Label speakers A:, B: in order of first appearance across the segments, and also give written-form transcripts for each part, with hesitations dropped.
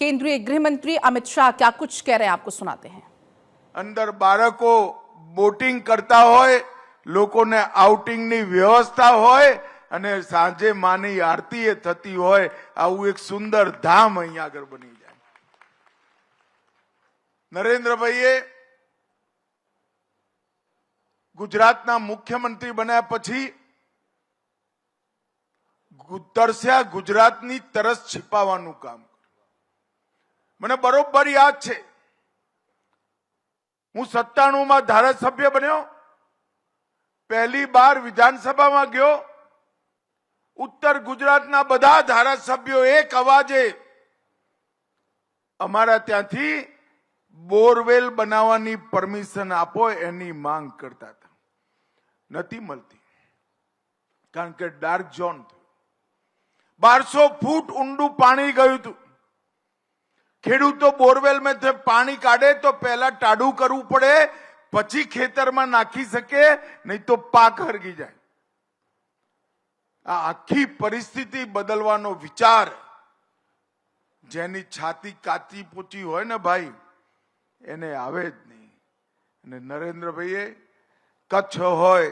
A: केंद्रीय गृह मंत्री अमित शाह क्या कुछ कह रहे हैं, आपको सुनाते हैं।
B: अंदर बाळको बोटिंग करता होय, लोकोने आउटिंगनी व्यवस्था होय અને સાંજે માની આરતી એ થતી હોય, આવું એક સુંદર ધામ અહીંયા આગળ બની જાય। નરેન્દ્રભાઈએ ગુજરાતના મુખ્યમંત્રી બન્યા પછી તરસ્યા ગુજરાતની તરસ छिपावવાનું કામ। મને બરોબર યાદ છે, હું 97 માં ધારાસભ્ય બન્યો, પહેલી બાર વિધાનસભામાં ગયો, उत्तर गुजरातना बधा धारासभ्यो एक अवाजे अमारा त्यांथी बोरवेल बनावानी परमिशन आपो एनी मांग करता था, नती मळती, कारण के डार्क जोन थयो। 1200 फूट ऊंडू पानी गयुं हतुं। खेडूतो बोरवेल में थे पानी काढे तो पहला टाडू करवू पड़े, पछी खेतरमां नाखी सके, नहीं तो पाक हरगी जाए। आ आखी परिस्थिति बदलवानो विचार जेनी छाती काची पूची होय ने भाई एने आवे ज नहीं। अने नरेंद्रभाईए कच्छ होय,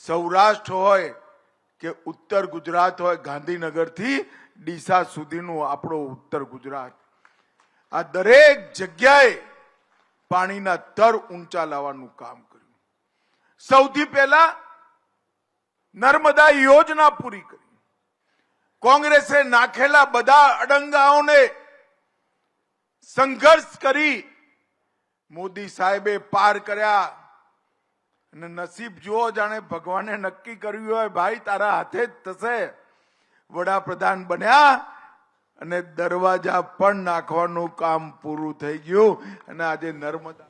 B: सौराष्ट्र होय के उत्तर गुजरात होय, गांधीनगर थी डीसा सुधीनो आपणो उत्तर गुजरात, आ दरेक जग्याए पाणीना तर ऊंचा लाववानुं काम कर्युं। सौथी पहेला नर्मदा योजना पूरी करी। कांग्रेसे नाखेला बधा अडंगाओने संघर्ष करी मोदी साहेबे पार कर्या। नसीब जुओ, जाने भगवाने नक्की कर्युं होय भाई तारा हाथे ज थशे। वडाप्रधान बन्या अने दरवाजा पण नाखवानुं काम पूरुं थई गयुं अने आजे नर्मदा